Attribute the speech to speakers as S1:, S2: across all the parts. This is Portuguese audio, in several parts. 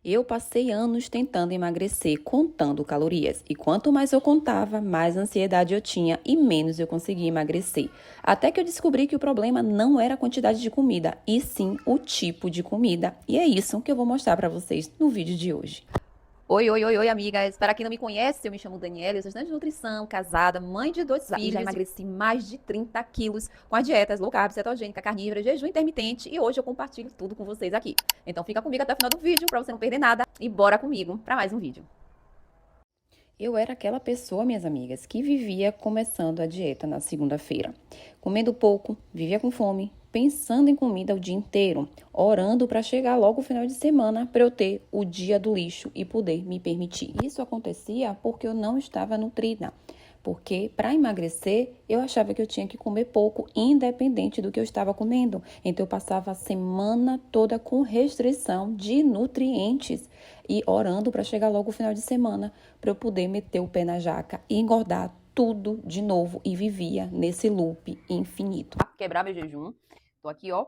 S1: Eu passei anos tentando emagrecer, contando calorias. E quanto mais eu contava, mais ansiedade eu tinha e menos eu conseguia emagrecer. Até que eu descobri que o problema não era a quantidade de comida, e sim o tipo de comida. E é isso que eu vou mostrar para vocês no vídeo de hoje.
S2: Oi, oi, oi, oi, amigas. Para quem não me conhece, eu me chamo Daniela, eu sou estudante de nutrição, casada, mãe de 2 filhos e já emagreci mais de 30 quilos com as dietas low carb, cetogênica, carnívora, jejum intermitente e hoje eu compartilho tudo com vocês aqui. Então fica comigo até o final do vídeo para você não perder nada e bora comigo para mais um vídeo.
S1: Eu era aquela pessoa, minhas amigas, que vivia começando a dieta na segunda-feira. Comendo pouco, vivia com fome, pensando em comida o dia inteiro, orando para chegar logo o final de semana para eu ter o dia do lixo e poder me permitir. Isso acontecia porque eu não estava nutrida. Porque para emagrecer, eu achava que eu tinha que comer pouco, independente do que eu estava comendo. Então eu passava a semana toda com restrição de nutrientes e orando para chegar logo o final de semana para eu poder meter o pé na jaca e engordar tudo de novo e vivia nesse loop infinito.
S2: Quebrar meu jejum. Tô aqui, ó,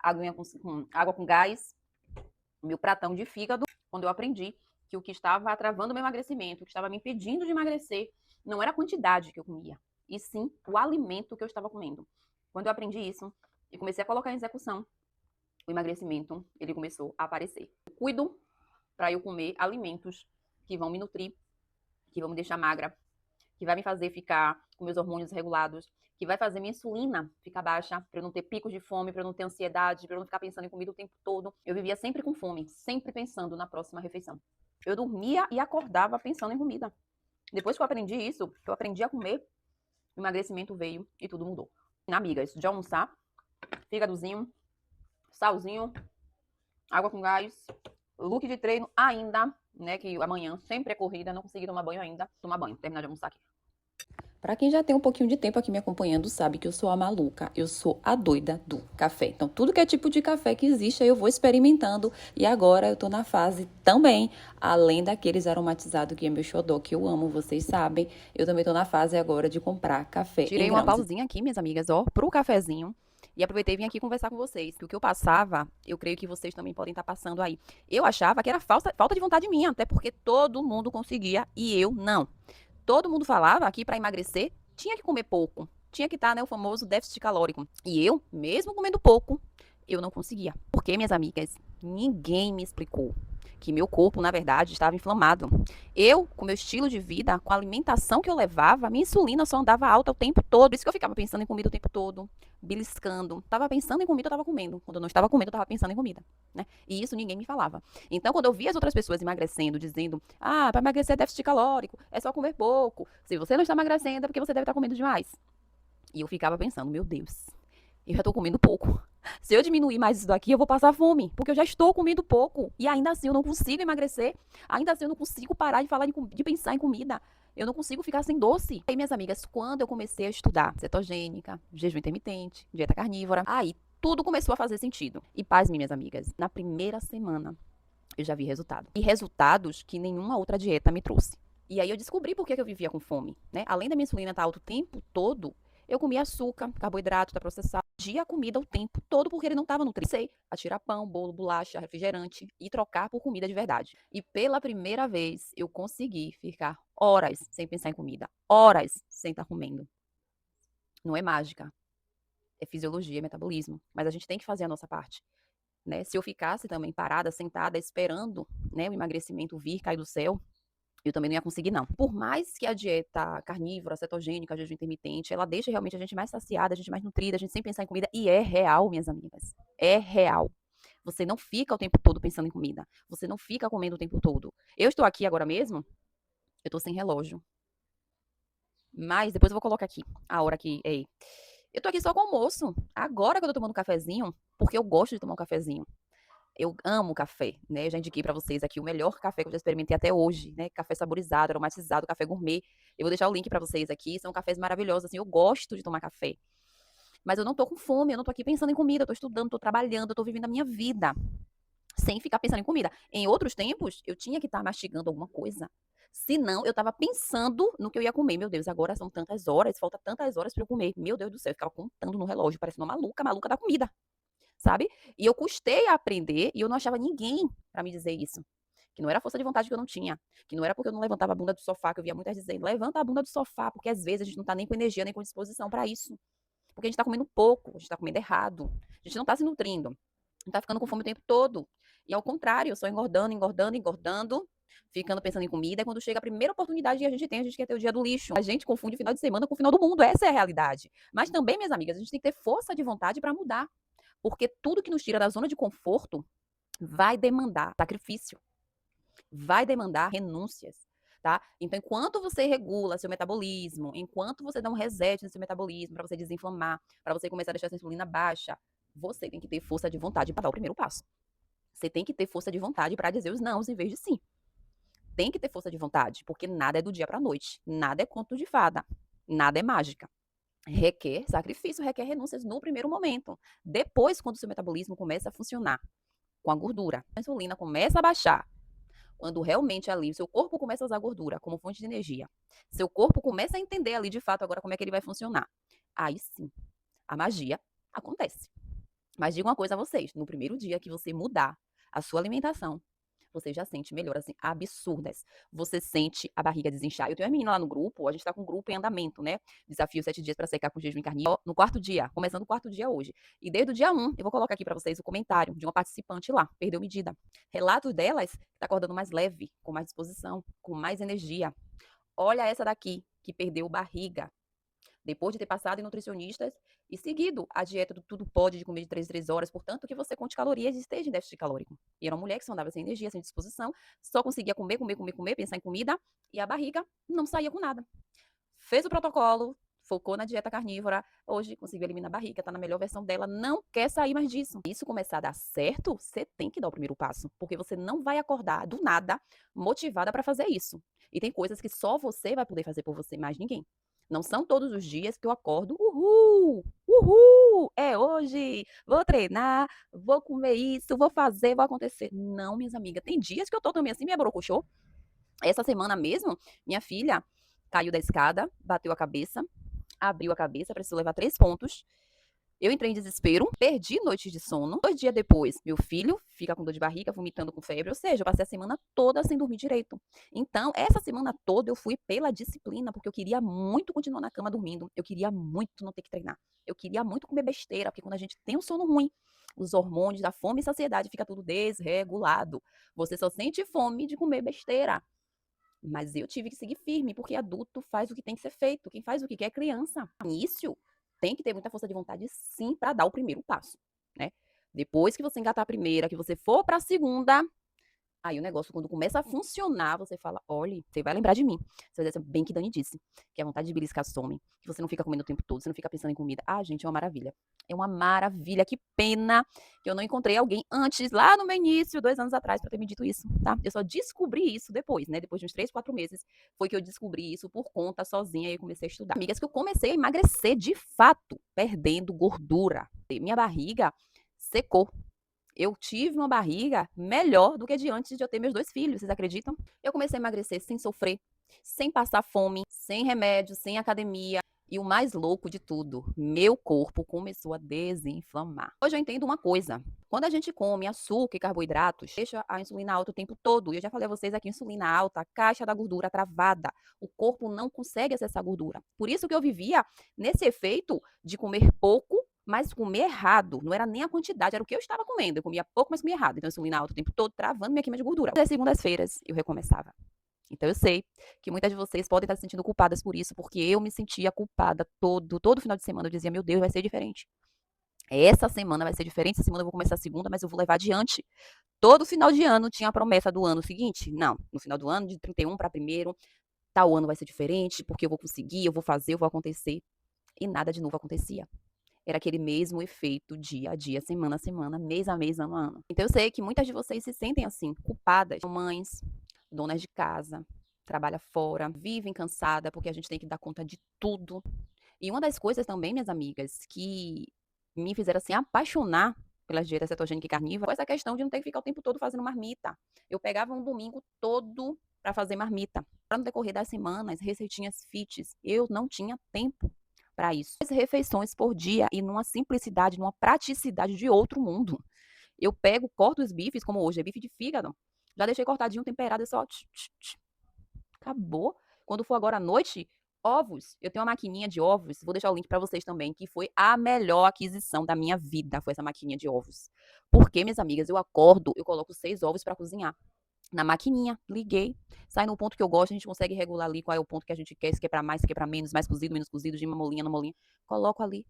S2: água com gás, meu pratão de fígado, quando eu aprendi que o que estava travando o meu emagrecimento, o que estava me impedindo de emagrecer, não era a quantidade que eu comia, e sim o alimento que eu estava comendo. Quando eu aprendi isso e comecei a colocar em execução, o emagrecimento, ele começou a aparecer. Eu cuido para eu comer alimentos que vão me nutrir, que vão me deixar magra, que vai me fazer ficar com meus hormônios regulados, que vai fazer minha insulina ficar baixa, para eu não ter picos de fome, para eu não ter ansiedade, para eu não ficar pensando em comida o tempo todo. Eu vivia sempre com fome, sempre pensando na próxima refeição. Eu dormia e acordava pensando em comida. Depois que eu aprendi isso, que eu aprendi a comer, o emagrecimento veio e tudo mudou. Amigas, de almoçar, fígadozinho, salzinho, água com gás, look de treino ainda, né, que amanhã sempre é corrida, não consegui tomar banho ainda, tomar banho, terminar de almoçar aqui.
S1: Para quem já tem um pouquinho de tempo aqui me acompanhando, sabe que eu sou a maluca, eu sou a doida do café. Então, tudo que é tipo de café que existe, eu vou experimentando. E agora eu tô na fase também, além daqueles aromatizados que é meu xodó, que eu amo, vocês sabem, eu também tô na fase agora de comprar café em
S2: Tirei uma
S1: grãos.
S2: pausinha aqui, minhas amigas, ó, pro cafezinho. E aproveitei e vim aqui conversar com vocês. Que o que eu passava, eu creio que vocês também podem estar passando aí. Eu achava que era falta de vontade minha, até porque todo mundo conseguia e eu não. Todo mundo falava que para emagrecer tinha que comer pouco. Tinha que estar, né, o famoso déficit calórico. E eu, mesmo comendo pouco, eu não conseguia. Porque, minhas amigas, ninguém me explicou que meu corpo, na verdade, estava inflamado. Eu, com meu estilo de vida, com a alimentação que eu levava, minha insulina só andava alta o tempo todo. Por isso que eu ficava pensando em comida o tempo todo, beliscando. Tava pensando em comida, eu tava comendo. Quando eu não estava comendo, eu tava pensando em comida, né? E isso ninguém me falava. Então, quando eu via as outras pessoas emagrecendo, dizendo, ah, para emagrecer é déficit calórico, é só comer pouco. Se você não está emagrecendo, é porque você deve estar comendo demais. E eu ficava pensando, meu Deus, eu já estou comendo pouco. Se eu diminuir mais isso daqui, eu vou passar fome, porque eu já estou comendo pouco. E ainda assim eu não consigo emagrecer. Ainda assim eu não consigo parar de falar de pensar em comida. Eu não consigo ficar sem doce. E aí, minhas amigas, quando eu comecei a estudar cetogênica, jejum intermitente, dieta carnívora, aí tudo começou a fazer sentido. E paz, minhas amigas, na primeira semana eu já vi resultado. E resultados que nenhuma outra dieta me trouxe. E aí eu descobri por que eu vivia com fome, né? Além da minha insulina estar alta o tempo todo, eu comia açúcar, carboidrato, tá processado, dia a comida o tempo todo porque ele não estava nutrido. Comecei a tirar pão, bolo, bolacha, refrigerante e trocar por comida de verdade. E pela primeira vez eu consegui ficar horas sem pensar em comida, horas sem estar comendo. Não é mágica, é fisiologia, é metabolismo, mas a gente tem que fazer a nossa parte. Né? Se eu ficasse também parada, sentada, esperando, né, o emagrecimento vir, cair do céu, eu também não ia conseguir, não. Por mais que a dieta carnívora, cetogênica, jejum intermitente, ela deixa realmente a gente mais saciada, a gente mais nutrida, a gente sem pensar em comida, e é real, minhas amigas. É real. Você não fica o tempo todo pensando em comida. Você não fica comendo o tempo todo. Eu estou aqui agora mesmo, eu estou sem relógio. Mas depois eu vou colocar aqui a hora que é. Eu tô aqui só com almoço. Agora que eu tô tomando um cafezinho, porque eu gosto de tomar um cafezinho. Eu amo café, né? Eu já indiquei para vocês aqui o melhor café que eu já experimentei até hoje, né? Café saborizado, aromatizado, café gourmet. Eu vou deixar o link para vocês aqui. São cafés maravilhosos, assim. Eu gosto de tomar café. Mas eu não tô com fome, eu não tô aqui pensando em comida, eu tô estudando, tô trabalhando, eu tô vivendo a minha vida sem ficar pensando em comida. Em outros tempos, eu tinha que estar mastigando alguma coisa. Senão, eu estava pensando no que eu ia comer. Meu Deus, agora são tantas horas, falta tantas horas para eu comer. Meu Deus do céu, eu ficava contando no relógio, parecendo uma maluca, maluca da comida, sabe? E eu custei a aprender e eu não achava ninguém para me dizer isso. que não era força de vontade que eu não tinha, que não era porque eu não levantava a bunda do sofá, que eu via muitas dizendo, levanta a bunda do sofá, porque às vezes a gente não tá nem com energia, nem com disposição para isso. Porque a gente tá comendo pouco, a gente tá comendo errado, a gente não tá se nutrindo, a gente tá ficando com fome o tempo todo. E ao contrário, só engordando, engordando, engordando, ficando pensando em comida, e quando chega a primeira oportunidade que a gente tem, a gente quer ter o dia do lixo. A gente confunde o final de semana com o final do mundo, essa é a realidade. Mas também, minhas amigas, a gente tem que ter força de vontade para mudar. Porque tudo que nos tira da zona de conforto vai demandar sacrifício, vai demandar renúncias, tá? Então, enquanto você regula seu metabolismo, enquanto você dá um reset no seu metabolismo para você desinflamar, para você começar a deixar essa insulina baixa, você tem que ter força de vontade para dar o primeiro passo. Você tem que ter força de vontade para dizer os nãos em vez de sim. Tem que ter força de vontade, porque nada é do dia para a noite, nada é conto de fada, nada é mágica. Requer sacrifício, requer renúncias no primeiro momento. Depois, quando o seu metabolismo começa a funcionar com a gordura, a insulina começa a baixar, quando realmente ali o seu corpo começa a usar a gordura como fonte de energia, seu corpo começa a entender ali de fato agora como é que ele vai funcionar. Aí sim, a magia acontece. Mas digo uma coisa a vocês, no primeiro dia que você mudar a sua alimentação, você já sente melhoras assim, absurdas. Você sente a barriga desinchar. Eu tenho uma menina lá no grupo, a gente tá com um grupo em andamento, né? Desafio 7 dias para secar com jejum carnívoro. No quarto dia, começando o quarto dia hoje. E desde o dia 1, eu vou colocar aqui para vocês o comentário de uma participante lá, perdeu medida. Relatos delas, tá acordando mais leve, com mais disposição, com mais energia. Olha essa daqui, que perdeu barriga depois de ter passado em nutricionistas e seguido a dieta do tudo pode de comer de 3 em 3 horas, portanto que você conte calorias e esteja em déficit calórico. E era uma mulher que só andava sem energia, sem disposição, só conseguia comer, comer, comer, comer, pensar em comida e a barriga não saía com nada. Fez o protocolo, focou na dieta carnívora, hoje conseguiu eliminar a barriga, tá na melhor versão dela, não quer sair mais disso. Isso começar a dar certo, você tem que dar o primeiro passo, porque você não vai acordar do nada motivada para fazer isso. E tem coisas que só você vai poder fazer por você, mais ninguém. Não são todos os dias que eu acordo, uhul, uhul, é hoje, vou treinar, vou comer isso, vou fazer, vou acontecer. Não, minhas amigas, tem dias que eu tô também assim, minha brocochô. Essa semana mesmo, minha filha caiu da escada, bateu a cabeça, abriu a cabeça, precisou levar 3 pontos. Eu entrei em desespero, perdi noites de sono. 2 dias depois, meu filho fica com dor de barriga, vomitando com febre. Ou seja, eu passei a semana toda sem dormir direito. Então, essa semana toda eu fui pela disciplina, porque eu queria muito continuar na cama dormindo. Eu queria muito não ter que treinar. Eu queria muito comer besteira, porque quando a gente tem um sono ruim, os hormônios da fome e saciedade fica tudo desregulado. Você só sente fome de comer besteira. Mas eu tive que seguir firme, porque adulto faz o que tem que ser feito. Quem faz o que quer é criança. Início, tem que ter muita força de vontade, sim, para dar o primeiro passo, né? Depois que você engatar a primeira, que você for para a segunda, aí o negócio, quando começa a funcionar, você fala: olha, você vai lembrar de mim. Você vai dizer assim, bem que Dani disse, que a vontade de beliscar some, que você não fica comendo o tempo todo, você não fica pensando em comida. Ah, gente, é uma maravilha. É uma maravilha. Que pena que eu não encontrei alguém antes, lá no meu início, 2 anos atrás, para ter me dito isso, tá? Eu só descobri isso depois, né? Depois de uns 3, 4 meses, foi que eu descobri isso por conta, sozinha, e eu comecei a estudar. Amigas, que eu comecei a emagrecer de fato, perdendo gordura. Minha barriga secou. Eu tive uma barriga melhor do que de antes de eu ter meus 2 filhos, vocês acreditam? Eu comecei a emagrecer sem sofrer, sem passar fome, sem remédio, sem academia. E o mais louco de tudo, meu corpo começou a desinflamar. Hoje eu entendo uma coisa. Quando a gente come açúcar e carboidratos, deixa a insulina alta o tempo todo. E eu já falei a vocês aqui, insulina alta, caixa da gordura travada. O corpo não consegue acessar a gordura. Por isso que eu vivia nesse efeito de comer pouco, mas comer errado. Não era nem a quantidade, era o que eu estava comendo. Eu comia pouco, mas comia errado. Então, insulina alta o tempo todo, travando minha queima de gordura. Às segundas-feiras, eu recomeçava. Então, eu sei que muitas de vocês podem estar se sentindo culpadas por isso, porque eu me sentia culpada todo final de semana. Eu dizia, meu Deus, vai ser diferente. Essa semana vai ser diferente, essa semana eu vou começar a segunda, mas eu vou levar adiante. Todo final de ano tinha a promessa do ano seguinte. Não, no final do ano, de 31 para primeiro, tal ano vai ser diferente, porque eu vou conseguir, eu vou fazer, eu vou acontecer. E nada de novo acontecia. Era aquele mesmo efeito dia a dia, semana a semana, mês a mês, ano a ano. Então eu sei que muitas de vocês se sentem assim, culpadas. Mães, donas de casa, trabalha fora, vivem cansada porque a gente tem que dar conta de tudo. E uma das coisas também, minhas amigas, que me fizeram assim apaixonar pela dieta cetogênica e carnívora foi essa questão de não ter que ficar o tempo todo fazendo marmita. Eu pegava um domingo todo para fazer marmita. Para no decorrer das semanas, receitinhas fits, eu não tinha tempo para isso. 2 refeições por dia e numa simplicidade, numa praticidade de outro mundo. Eu pego, corto os bifes, como hoje é bife de fígado, Já deixei cortadinho, temperado, é só... Acabou. Quando for agora à noite, ovos. Eu tenho uma maquininha de ovos, vou deixar o link para vocês também, que foi a melhor aquisição da minha vida, foi essa maquininha de ovos. Porque, minhas amigas, eu acordo, eu coloco 6 ovos para cozinhar. Na maquininha, liguei, sai no ponto que eu gosto, a gente consegue regular ali qual é o ponto que a gente quer, se quer para mais, se quer para menos, mais cozido, menos cozido, de uma molinha, não molinha. Coloco ali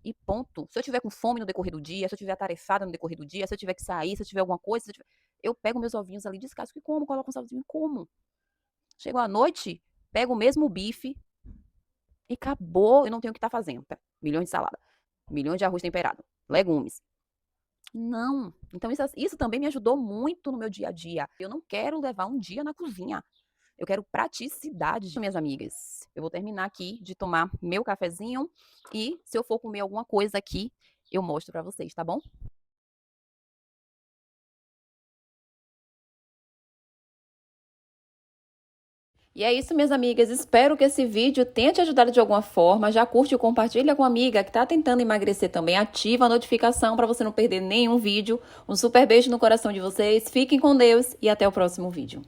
S2: e ponto. Se eu tiver com fome no decorrer do dia, se eu tiver atarefada no decorrer do dia, se eu tiver que sair, se eu tiver alguma coisa, eu pego meus ovinhos ali, descasco e como, coloco um salzinho e como. Chegou à noite, pego o mesmo bife e acabou. Eu não tenho o que estar fazendo. Milhões de salada, milhões de arroz temperado, legumes. Não. Então, isso também me ajudou muito no meu dia a dia. Eu não quero levar um dia na cozinha. Eu quero praticidade, minhas amigas. Eu vou terminar aqui de tomar meu cafezinho e se eu for comer alguma coisa aqui, eu mostro pra vocês, tá bom?
S1: E é isso, minhas amigas. Espero que esse vídeo tenha te ajudado de alguma forma. Já curte e compartilha com uma amiga que está tentando emagrecer também. Ativa a notificação para você não perder nenhum vídeo. Um super beijo no coração de vocês. Fiquem com Deus e até o próximo vídeo.